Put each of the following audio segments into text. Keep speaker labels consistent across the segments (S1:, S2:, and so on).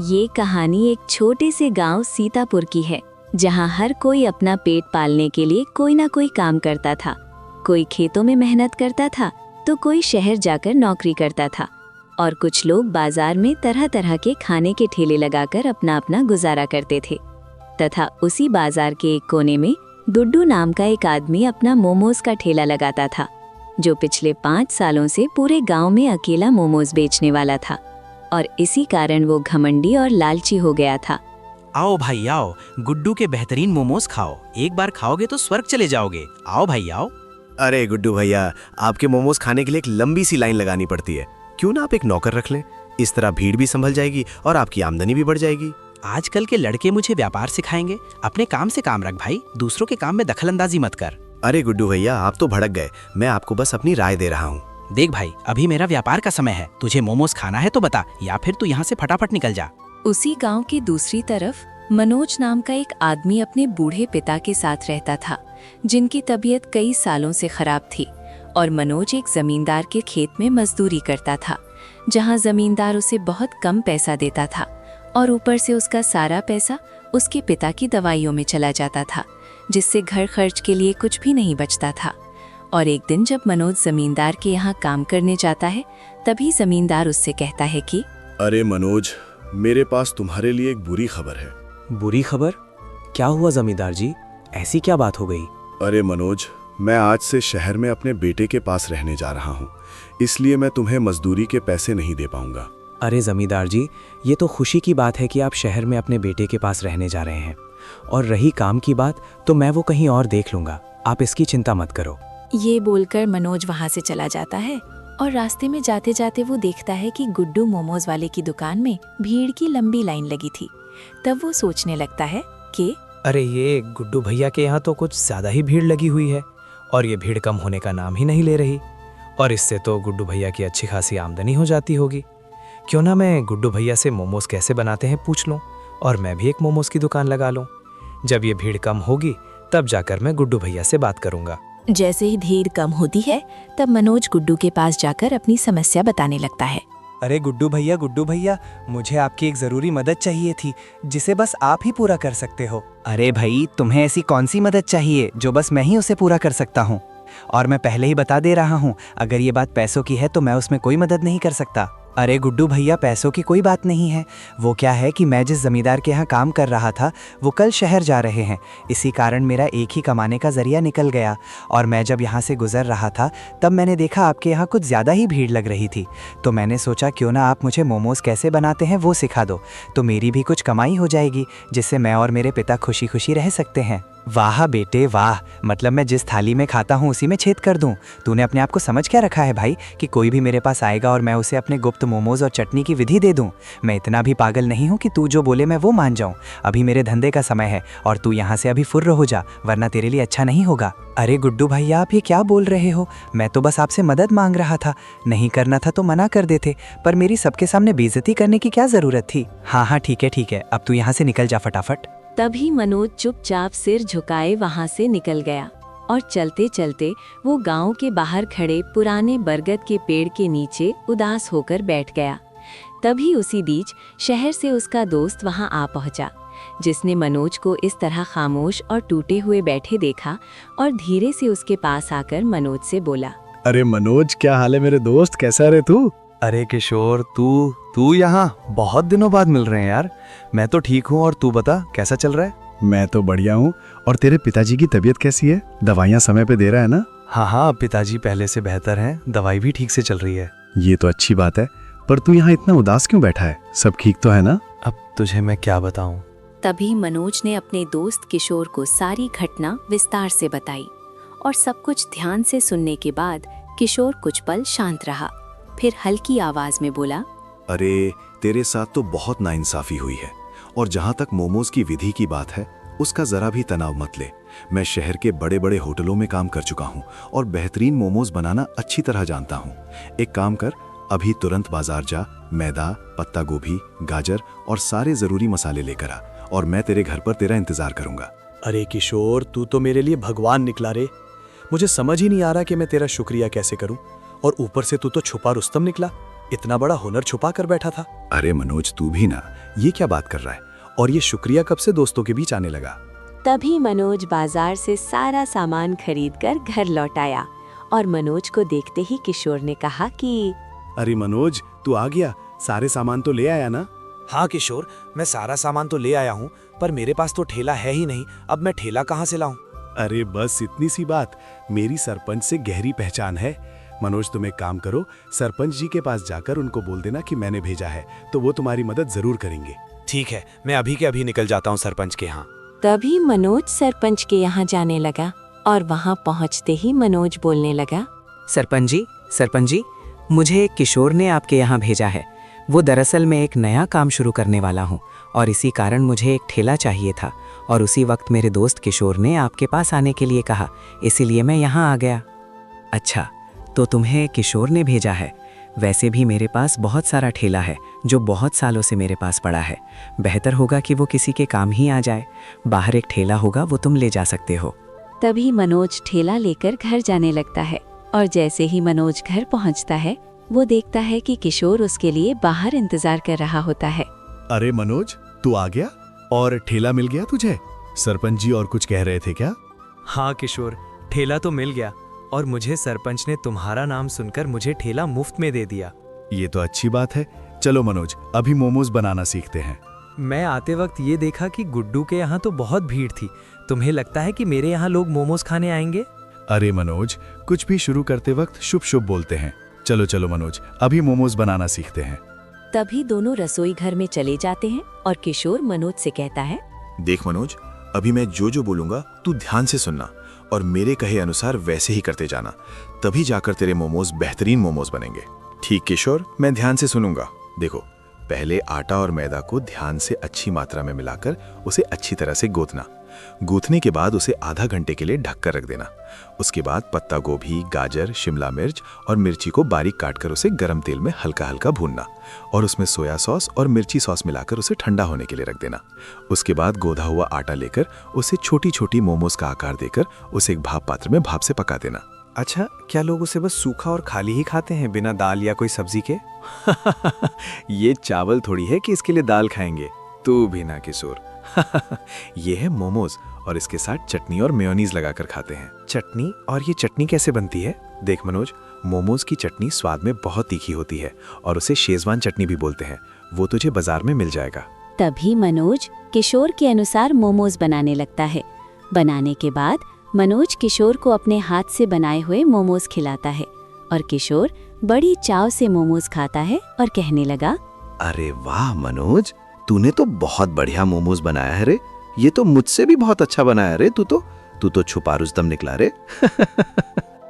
S1: ये कहानी एक छोटे से गांव सीतापुर की है, जहां हर कोई अपना पेट पालने के लिए कोई ना कोई काम करता था। कोई खेतों में मेहनत करता था तो कोई शहर जाकर नौकरी करता था और कुछ लोग बाजार में तरह तरह के खाने के ठेले लगाकर अपना अपना गुजारा करते थे। तथा उसी बाजार के एक कोने में डुड्डू नाम का एक आदमी अपना मोमोज का ठेला लगाता था, जो पिछले 5 सालों से पूरे गांव में अकेला मोमोज बेचने वाला था और इसी कारण वो घमंडी और लालची हो गया था।
S2: आओ भाई आओ, गुड्डू के बेहतरीन मोमोज खाओ। एक बार खाओगे तो स्वर्ग चले जाओगे। आओ भाई आओ।
S3: अरे गुड्डू भैया, आपके मोमोज खाने के लिए एक लंबी सी लाइन लगानी पड़ती है। क्यों ना आप एक नौकर रख लें, इस तरह भीड़ भी संभल जाएगी और आपकी आमदनी भी बढ़ जाएगी।
S2: आजकल के लड़के मुझे व्यापार सिखाएंगे। अपने काम से काम रख भाई, दूसरों के काम में दखलंदाजी मत कर।
S3: अरे गुड्डू भैया, आप तो भड़क गए। मैं आपको बस अपनी राय दे रहा हूँ।
S2: देख भाई, अभी मेरा व्यापार का समय है। तुझे मोमोज खाना है तो बता, या फिर तू यहाँ से फटाफट निकल जा।
S1: उसी गांव की दूसरी तरफ मनोज नाम का एक आदमी अपने बूढ़े पिता के साथ रहता था, जिनकी तबीयत कई सालों से खराब थी। और मनोज एक जमींदार के खेत में मजदूरी करता था, जहां जमींदार उसे बहुत कम पैसा देता था और ऊपर से उसका सारा पैसा उसके पिता की दवाइयों में चला जाता था, जिससे घर खर्च के लिए कुछ भी नहीं बचता था। और एक दिन जब मनोज जमींदार के यहाँ काम करने जाता है, तभी जमींदार उससे कहता है कि
S4: अरे मनोज, मेरे पास तुम्हारे लिए एक बुरी खबर है।
S5: बुरी खबर? क्या हुआ जमींदार जी, ऐसी क्या बात हो गई?
S4: अरे मनोज, मैं आज से शहर में अपने बेटे के पास रहने जा रहा हूँ, इसलिए मैं तुम्हें मजदूरी के पैसे नहीं दे पाऊंगा।
S5: अरे जमींदार जी, ये तो खुशी की बात है कि आप शहर में अपने बेटे के पास रहने जा रहे हैं। और रही काम की बात, तो मैं वो कहीं और देख लूंगा, आप इसकी चिंता मत करो।
S6: ये बोलकर मनोज वहाँ से चला जाता है और रास्ते में जाते जाते वो देखता है कि गुड्डू मोमोज वाले की दुकान में भीड़ की लंबी लाइन लगी थी। तब वो सोचने लगता है कि
S5: अरे ये गुड्डू भैया के यहाँ तो कुछ ज़्यादा ही भीड़ लगी हुई है और ये भीड़ कम होने का नाम ही नहीं ले रही। और इससे तो गुड्डू भैया की अच्छी खासी आमदनी हो जाती होगी। क्यों ना मैं गुड्डू भैया से मोमोज कैसे बनाते हैं पूछ लूँ और मैं भी एक मोमोज की दुकान लगा लूँ। जब ये भीड़ कम होगी तब जाकर मैं गुड्डू भैया से बात करूँगा।
S6: जैसे ही भीड़ कम होती है, तब मनोज गुड्डू के पास जाकर अपनी समस्या बताने लगता है।
S7: अरे गुड्डू भैया, मुझे आपकी एक ज़रूरी मदद चाहिए थी, जिसे बस आप ही पूरा कर सकते हो। अरे भाई, तुम्हें ऐसी कौन सी मदद चाहिए जो बस मैं ही उसे पूरा कर सकता हूँ? और मैं पहले ही बता दे रहा हूँ, अगर ये बात पैसों की है तो मैं उसमें कोई मदद नहीं कर सकता। अरे गुड्डू भैया, पैसों की कोई बात नहीं है। वो क्या है कि मैं जिस जमींदार के यहाँ काम कर रहा था, वो कल शहर जा रहे हैं। इसी कारण मेरा एक ही कमाने का जरिया निकल गया और मैं जब यहाँ से गुजर रहा था, तब मैंने देखा आपके यहाँ कुछ ज़्यादा ही भीड़ लग रही थी। तो मैंने सोचा क्यों ना आप मुझे मोमोज़ कैसे बनाते हैं वो सिखा दो, तो मेरी भी कुछ कमाई हो जाएगी, जिससे मैं और मेरे पिता खुशी खुशी रह सकते हैं। वाह बेटे वाह, मतलब मैं जिस थाली में खाता हूँ उसी में छेद कर दूँ। तूने अपने आप को समझ क्या रखा है भाई कि कोई भी मेरे पास आएगा और मैं उसे अपने गुप्त मोमोज और चटनी की विधि दे दूँ? मैं इतना भी पागल नहीं हूँ कि तू जो बोले मैं वो मान जाऊँ। अभी मेरे धंधे का समय है और तू यहाँ से अभी फुर्र हो जा, वरना तेरे लिए अच्छा नहीं होगा। अरे गुड्डू भैया, आप ये क्या बोल रहे हो? मैं तो बस आपसे मदद मांग रहा था, नहीं करना था तो मना कर देते, पर मेरी सबके सामने बेइज्जती करने की क्या जरूरत थी? हाँ ठीक है, अब तू यहाँ से निकल जा फटाफट।
S1: तभी मनोज चुपचाप सिर झुकाए वहां से निकल गया और चलते चलते वो गांव के बाहर खड़े पुराने बरगद के पेड़ के नीचे उदास होकर बैठ गया। तभी उसी बीच शहर से उसका दोस्त वहां आ पहुंचा, जिसने मनोज को इस तरह खामोश और टूटे हुए बैठे देखा और धीरे से उसके पास आकर मनोज से बोला,
S4: अरे मनोज, क्या हाल है मेरे दोस्त, कैसा रे तू?
S8: अरे किशोर, तू यहाँ बहुत दिनों बाद मिल रहे हैं यार। मैं तो ठीक हूँ, और तू बता कैसा चल रहा है?
S4: मैं तो बढ़िया हूँ। और तेरे पिताजी की तबीयत कैसी है? दवाइयाँ समय पे दे रहा है ना?
S8: हाँ, पिताजी पहले से बेहतर हैं, दवाई भी ठीक से चल रही है।
S4: ये तो अच्छी बात है, पर तू यहाँ इतना उदास क्यों बैठा है? सब ठीक तो है ना?
S8: अब तुझे मैं क्या बताऊँ।
S6: तभी मनोज ने अपने दोस्त किशोर को सारी घटना विस्तार से बताई और सब कुछ ध्यान से सुनने के बाद किशोर कुछ पल शांत रहा, फिर हल्की आवाज में बोला,
S4: अरे तेरे साथ तो बहुत नाइंसाफी हुई है, और जहाँ तक मोमोज की विधि की बात है, उसका जरा भी तनाव मत ले। मैं शहर के बड़े बड़े होटलों में काम कर चुका हूँ और बेहतरीन मोमोज बनाना अच्छी तरह जानता हूँ। एक काम कर, अभी तुरंत बाजार जा, मैदा, पत्ता गोभी, गाजर और सारे जरूरी मसाले लेकर आ, और मैं तेरे घर पर तेरा इंतजार करूंगा।
S5: अरे किशोर, तू तो मेरे लिए भगवान निकला रे। मुझे समझ ही नहीं आ रहा कि मैं तेरा शुक्रिया कैसे करूं, और ऊपर से तू तो छुपा रुस्तम निकला। इतना बड़ा हुनर छुपा कर बैठा था।
S4: अरे मनोज, तू भी ना, ये क्या बात कर रहा है? और ये शुक्रिया कब से दोस्तों के बीच आने लगा?
S6: तभी मनोज बाजार से सारा सामान खरीदकर घर लौट आया और मनोज को देखते ही किशोर ने कहा कि
S3: अरे मनोज, तू आ गया, सारे सामान तो ले आया ना?
S5: हाँ किशोर, मैं सारा सामान तो ले आया हूँ, पर मेरे पास तो ठेला है ही नहीं। अब मैं ठेला कहाँ से लाऊं?
S3: अरे बस इतनी सी बात, मेरी सरपंच से गहरी पहचान है। मनोज, तुम एक काम करो, सरपंच जी के पास जाकर उनको बोल देना कि मैंने भेजा है, तो वो तुम्हारी मदद जरूर करेंगे।
S5: ठीक है, मैं अभी के अभी निकल जाता हूँ सरपंच के यहाँ।
S6: तभी मनोज सरपंच के यहाँ जाने लगा और वहाँ पहुँचते ही मनोज बोलने लगा।
S7: सरपंच जी, मुझे किशोर ने आपके यहाँ भेजा है। वो दरअसल मैं एक नया काम शुरू करने वाला हूँ और इसी कारण मुझे एक ठेला चाहिए था, और उसी वक्त मेरे दोस्त किशोर ने आपके पास आने के लिए कहा, इसीलिए मैं यहाँ आ गया। अच्छा, तो तुम्हें किशोर ने भेजा है? वैसे भी मेरे पास बहुत सारा ठेला है जो बहुत सालों से मेरे पास पड़ा है। बेहतर होगा कि वो किसी के काम ही आ जाए। बाहर एक ठेला होगा, वो तुम ले जा सकते हो।
S6: तभी मनोज ठेला लेकर घर जाने लगता है और जैसे ही मनोज घर पहुंचता है वो देखता है कि किशोर उसके लिए बाहर इंतजार कर रहा होता है।
S3: अरे मनोज, तू आ गया और ठेला मिल गया तुझे? सरपंच जी और कुछ कह रहे थे क्या?
S5: हाँ किशोर, ठेला तो मिल गया और मुझे सरपंच ने तुम्हारा नाम सुनकर मुझे ठेला मुफ्त में दे दिया।
S3: ये तो अच्छी बात है। चलो मनोज, अभी मोमोज बनाना सीखते हैं।
S5: मैं आते वक्त ये देखा कि गुड्डू के यहाँ तो बहुत भीड़ थी। तुम्हें लगता है कि मेरे यहाँ लोग मोमोज खाने आएंगे?
S3: अरे मनोज, कुछ भी शुरू करते वक्त शुभ शुभ बोलते हैं। चलो चलो मनोज, अभी मोमोज बनाना सीखते हैं।
S6: तभी दोनों रसोई घर में चले जाते हैं और किशोर मनोज से कहता है,
S9: देख मनोज, अभी मैं जो जो बोलूंगा तू ध्यान से सुनना और मेरे कहे अनुसार वैसे ही करते जाना, तभी जाकर तेरे मोमोज बेहतरीन मोमोज बनेंगे। ठीक किशोर, मैं ध्यान से सुनूंगा। देखो, पहले आटा और मैदा को ध्यान से अच्छी मात्रा में मिलाकर उसे अच्छी तरह से गूंथना। गूंथने के बाद उसे आधा घंटे के लिए ढककर रख देना। उसके बाद पत्ता गोभी, गाजर, शिमला मिर्च और मिर्ची को बारीक काटकर उसे गरम तेल में हल्का हल्का भूनना और उसमें सोया सॉस और मिर्ची सॉस मिलाकर उसे ठंडा होने के लिए रख देना। उसके बाद गोधा हुआ आटा लेकर उसे छोटी छोटी मोमोज का आकार देकर उसे एक भाप पात्र में भाप से पका देना।
S8: अच्छा, क्या लोग उसे बस सूखा और खाली ही खाते हैं बिना दाल या कोई सब्जी के? ये चावल थोड़ी है कि इसके लिए दाल खाएंगे। तू भी ना किशोर।
S9: ये है मोमोज और इसके साथ चटनी और मेयोनीज लगाकर खाते हैं।
S8: चटनी? और ये चटनी कैसे बनती है?
S9: देख मनोज, मोमोज की चटनी स्वाद में बहुत तीखी होती है और उसे शेजवान चटनी भी बोलते हैं। वो तुझे बाजार में मिल जाएगा।
S6: तभी मनोज किशोर के अनुसार मोमोज बनाने लगता है। बनाने के बाद मनोज किशोर को अपने हाथ से बनाए हुए मोमोज खिलाता है और किशोर बड़ी चाव से मोमोज खाता है और कहने लगा,
S3: अरे वाह मनोज, तूने तो बहुत बढ़िया मोमोज बनाया है रे। ये तो मुझसे भी बहुत अच्छा बनाया रे। तू तो छुपा रुस्तम निकला रे।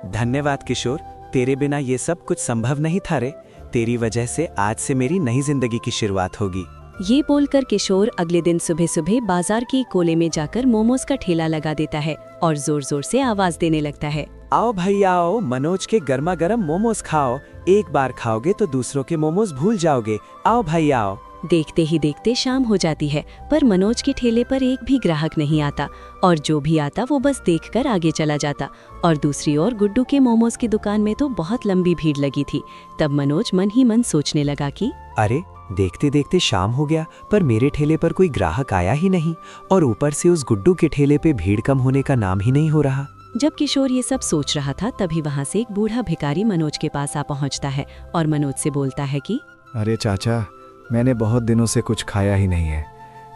S7: धन्यवाद किशोर, तेरे बिना ये सब कुछ संभव नहीं था रे। तेरी वजह से आज से मेरी नई जिंदगी की शुरुआत होगी।
S6: ये बोलकर किशोर अगले दिन सुबह सुबह बाजार के कोले में जाकर मोमोज का ठेला लगा देता है और जोर जोर से आवाज देने लगता है,
S7: आओ भाई आओ, मनोज के गर्मा गर्म मोमोज खाओ। एक बार खाओगे तो दूसरों के मोमोज भूल जाओगे। आओ भाई आओ।
S6: देखते ही देखते शाम हो जाती है, पर मनोज के ठेले पर एक भी ग्राहक नहीं आता और जो भी आता वो बस देखकर आगे चला जाता। और दूसरी ओर गुड्डू के मोमोज की दुकान में तो बहुत लंबी भीड़ लगी थी। तब मनोज मन ही मन सोचने लगा कि
S7: अरे, देखते देखते शाम हो गया पर मेरे ठेले पर कोई ग्राहक आया ही नहीं, और ऊपर से उस गुड्डू के ठेले पे भीड़ कम होने का नाम ही नहीं हो रहा।
S6: जब किशोर ये सब सोच रहा था तभी वहाँ से एक बूढ़ा भिखारी मनोज के पास आ पहुँचता है और मनोज से बोलता है कि
S8: अरे चाचा, मैंने बहुत दिनों से कुछ खाया ही नहीं है।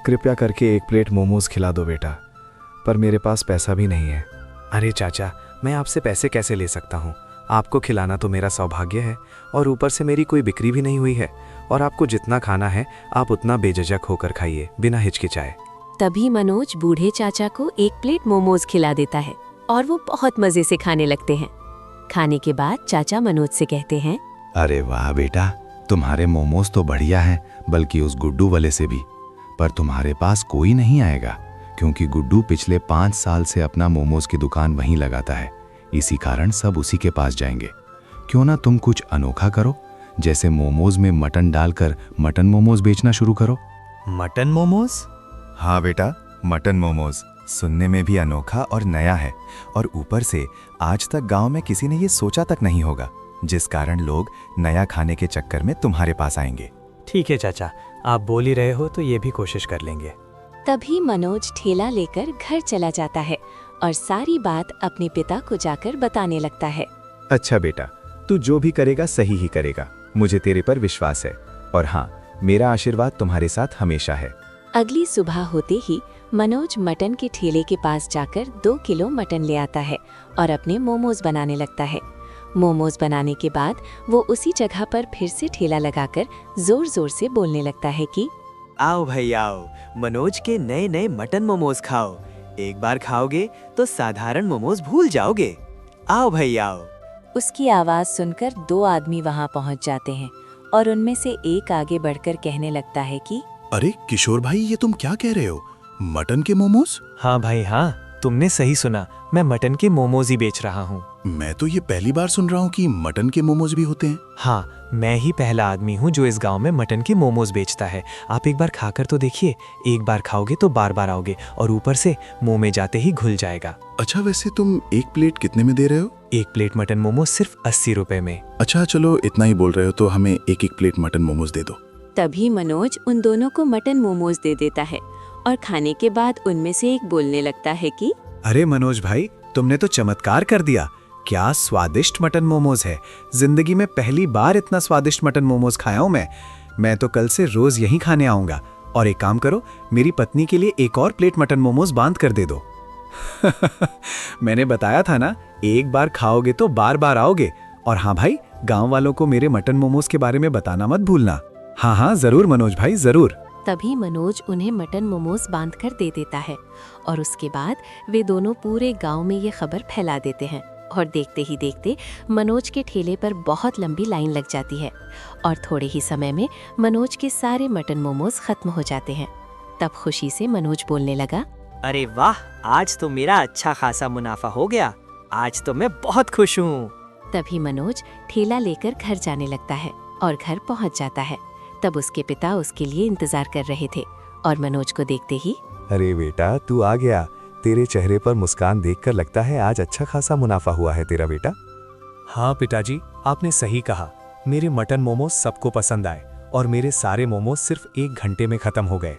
S8: कृपया करके एक प्लेट मोमोज खिला दो बेटा। पर मेरे पास पैसा भी नहीं है। अरे चाचा, मैं आपसे पैसे कैसे ले सकता हूँ? आपको खिलाना तो मेरा सौभाग्य है और ऊपर से मेरी कोई बिक्री भी नहीं हुई है। और आपको जितना खाना है आप उतना बेझिझक होकर खाइए, बिना हिचकिचाए।
S6: तभी मनोज बूढ़े चाचा को एक प्लेट मोमोज खिला देता है और वो बहुत मजे से खाने लगते हैं। खाने के बाद चाचा मनोज से कहते हैं,
S4: अरे वाह बेटा, तुम्हारे मोमोज तो बढ़िया हैं, बल्कि उस गुड्डू वाले से भी। पर तुम्हारे पास कोई नहीं आएगा क्योंकि गुड्डू पिछले 5 साल से अपना मोमोज की दुकान वहीं लगाता है। इसी कारण सब उसी के पास जाएंगे। क्यों ना तुम कुछ अनोखा करो, जैसे मोमोज में मटन डालकर मटन मोमोज बेचना शुरू करो।
S5: मटन मोमोज?
S4: हाँ बेटा, मटन मोमोज सुनने में भी अनोखा और नया है, और ऊपर से आज तक गांव में किसी ने ये सोचा तक नहीं होगा। जिस कारण लोग नया खाने के चक्कर में तुम्हारे पास आएंगे।
S5: ठीक है चाचा, आप बोल ही रहे हो तो ये भी कोशिश कर लेंगे।
S6: तभी मनोज ठेला लेकर घर चला जाता है और सारी बात अपने पिता को जाकर बताने लगता है।
S8: अच्छा बेटा, तू जो भी करेगा सही ही करेगा, मुझे तेरे पर विश्वास है। और हाँ, मेरा आशीर्वाद तुम्हारे साथ हमेशा है।
S6: अगली सुबह होते ही मनोज मटन के ठेले के पास जाकर 2 किलो मटन ले आता है और अपने मोमोज बनाने लगता है। मोमोज बनाने के बाद वो उसी जगह पर फिर से ठेला लगाकर जोर जोर से बोलने लगता है कि
S7: आओ भाई आओ, मनोज के नए नए मटन मोमोज खाओ। एक बार खाओगे तो साधारण मोमोज भूल जाओगे। आओ भाई आओ।
S6: उसकी आवाज सुनकर 2 आदमी वहां पहुंच जाते हैं और उनमें से एक आगे बढ़कर कहने लगता है कि
S9: अरे किशोर भाई, ये तुम क्या कह रहे हो? मटन के मोमोज?
S5: हाँ भाई हाँ, तुमने सही सुना, मैं मटन के मोमोज ही बेच रहा हूँ।
S9: मैं तो ये पहली बार सुन रहा हूँ कि मटन के मोमोज भी होते हैं।
S5: हाँ, मैं ही पहला आदमी हूँ जो इस गांव में मटन के मोमोज बेचता है। आप एक बार खाकर तो देखिए, एक बार खाओगे तो बार बार आओगे और ऊपर से मुंह में जाते ही घुल जाएगा।
S9: अच्छा, वैसे तुम एक प्लेट कितने में दे रहे हो?
S5: एक प्लेट मटन मोमोज सिर्फ 80 रुपए में।
S9: अच्छा चलो, इतना ही बोल रहे हो तो हमें एक एक प्लेट मटन मोमोज दे दो।
S6: तभी मनोज उन दोनों को मटन मोमोज दे देता है और खाने के बाद उनमें से एक बोलने लगता है कि
S8: अरे मनोज भाई, तुमने तो चमत्कार कर दिया। क्या स्वादिष्ट मटन मोमोज है। जिंदगी में पहली बार इतना स्वादिष्ट मटन मोमोज खाया हूं मैं तो कल से रोज यहीं खाने आऊंगा। और एक काम करो, मेरी पत्नी के लिए एक और प्लेट मटन मोमोज बांध कर दे दो। मैंने बताया था ना, एक बार खाओगे तो बार बार आओगे। और हाँ भाई, गांव वालों को मेरे मटन मोमोज के बारे में बताना मत भूलना। हाँ हाँ जरूर मनोज भाई, जरूर।
S6: तभी मनोज उन्हें मटन मोमोज बांध कर दे देता है और उसके बाद वे दोनों पूरे गांव में ये खबर फैला देते हैं। और देखते ही देखते मनोज के ठेले पर बहुत लंबी लाइन लग जाती है और थोड़े ही समय में मनोज के सारे मटन मोमोज खत्म हो जाते हैं। तब खुशी से मनोज बोलने लगा,
S7: अरे वाह, आज तो मेरा अच्छा खासा मुनाफा हो गया। आज तो मैं बहुत खुश हूँ।
S6: तभी मनोज ठेला लेकर घर जाने लगता है और घर पहुंच जाता है। तब उसके पिता उसके लिए इंतजार कर रहे थे और मनोज को देखते ही,
S8: अरे बेटा, तू आ गया। तेरे चेहरे पर मुस्कान देखकर लगता है आज अच्छा खासा मुनाफा हुआ है तेरा बेटा।
S5: हाँ पिताजी, आपने सही कहा। मेरे मटन मोमोज सबको पसंद आए और मेरे सारे मोमोज सिर्फ 1 घंटे में खत्म हो गए।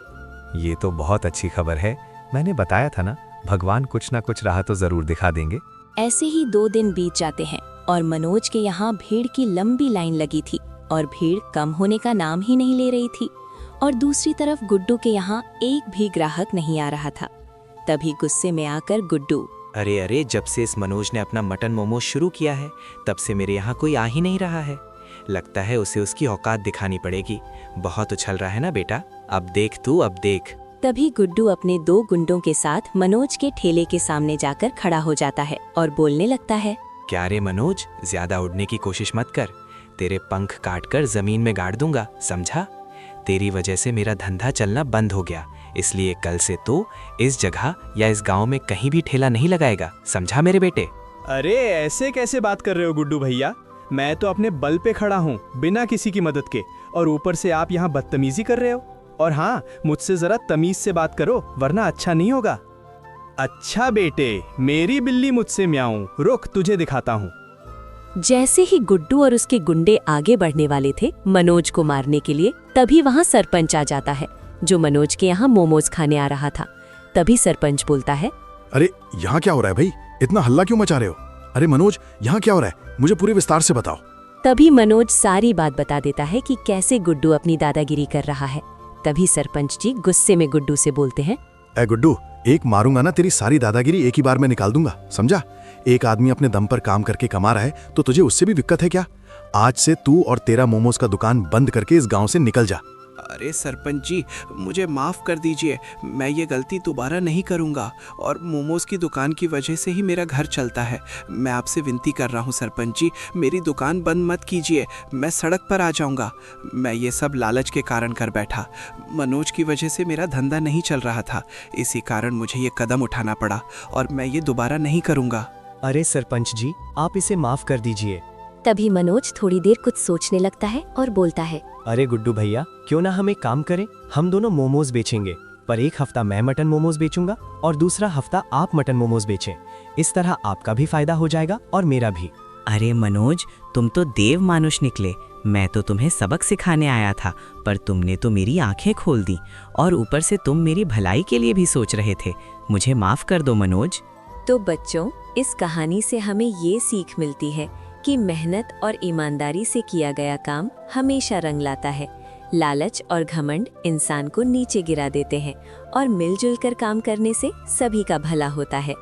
S8: ये तो बहुत अच्छी खबर है। मैंने बताया था ना, भगवान कुछ ना कुछ राह तो जरूर दिखा देंगे।
S6: ऐसे ही 2 दिन बीत जाते हैं और मनोज के यहाँ भीड़ की लंबी लाइन लगी थी और भीड़ कम होने का नाम ही नहीं ले रही थी। और दूसरी तरफ गुड्डू के यहाँ एक भी ग्राहक नहीं आ रहा था। तभी गुस्से में आकर गुड्डू,
S2: अरे, जब से इस मनोज ने अपना मटन मोमोज शुरू किया है तब से मेरे यहाँ कोई आ ही नहीं रहा है। लगता है उसे उसकी औकात दिखानी पड़ेगी। बहुत उछल रहा है ना बेटा, अब देख तू, अब देख।
S6: तभी गुड्डू अपने 2 गुंडों के साथ मनोज के ठेले के सामने जाकर खड़ा हो जाता है और बोलने लगता है,
S2: क्या रे मनोज, ज्यादा उड़ने की कोशिश मत कर। तेरे पंख काटकर जमीन में गाड़ दूंगा, समझा? तेरी वजह से मेरा धंधा चलना बंद हो गया, इसलिए कल से तो इस जगह या इस गांव में कहीं भी ठेला नहीं लगाएगा, समझा मेरे बेटे?
S10: अरे ऐसे कैसे बात कर रहे हो गुड्डू भैया? मैं तो अपने बल पे खड़ा हूँ बिना किसी की मदद के, और ऊपर से आप यहाँ बदतमीजी कर रहे हो। और हाँ, मुझसे जरा तमीज से बात करो वरना अच्छा नहीं होगा। अच्छा बेटे, मेरी बिल्ली मुझसे म्याऊं, रुक तुझे दिखाता हूँ।
S6: जैसे ही गुड्डू और उसके गुंडे आगे बढ़ने वाले थे मनोज को मारने के लिए, तभी वहाँ सरपंच आ जाता है जो मनोज के यहाँ मोमोज खाने आ रहा था। तभी सरपंच बोलता है,
S9: अरे यहाँ क्या हो रहा है भाई? इतना हल्ला क्यों मचा रहे हो? अरे मनोज, यहाँ क्या हो रहा है? मुझे पूरे विस्तार से बताओ।
S6: तभी मनोज सारी बात बता देता है कि कैसे गुड्डू अपनी दादागिरी कर रहा है। तभी सरपंच जी गुस्से में गुड्डू से बोलते हैं,
S9: ए गुड्डू, एक मारूंगा ना तेरी सारी दादागिरी एक ही बार में निकाल दूंगा, समझा? एक आदमी अपने दम पर काम करके कमा रहा है तो तुझे उससे भी दिक्कत है क्या? आज से तू और तेरा मोमोज का दुकान बंद करके इस गांव से निकल जा।
S11: अरे सरपंच जी, मुझे माफ़ कर दीजिए, मैं ये गलती दोबारा नहीं करूँगा। और मोमोज़ की दुकान की वजह से ही मेरा घर चलता है। मैं आपसे विनती कर रहा हूँ सरपंच जी, मेरी दुकान बंद मत कीजिए, मैं सड़क पर आ जाऊँगा। मैं ये सब लालच के कारण कर बैठा। मनोज की वजह से मेरा धंधा नहीं चल रहा था, इसी कारण मुझे ये कदम उठाना पड़ा और मैं ये दोबारा नहीं करूँगा।
S5: अरे सरपंच जी, आप इसे माफ कर दीजिए।
S6: तभी मनोज थोड़ी देर कुछ सोचने लगता है और बोलता है,
S5: अरे गुड्डू भैया, क्यों ना हम एक काम करें, हम दोनों मोमोज बेचेंगे, पर एक हफ्ता मैं मटन मोमोज बेचूंगा और दूसरा हफ्ता आप मटन मोमोज बेचें। इस तरह आपका भी फायदा हो जाएगा और मेरा भी।
S12: अरे मनोज, तुम तो देव मानुष निकले। मैं तो तुम्हें सबक सिखाने आया था, पर तुमने तो मेरी आंखें खोल दी और ऊपर से तुम मेरी भलाई के लिए भी सोच रहे थे। मुझे माफ कर दो मनोज।
S1: तो बच्चों, इस कहानी से हमें ये सीख मिलती है कि मेहनत और ईमानदारी से किया गया काम हमेशा रंग लाता है। लालच और घमंड इंसान को नीचे गिरा देते हैं और मिलजुल कर काम करने से सभी का भला होता है।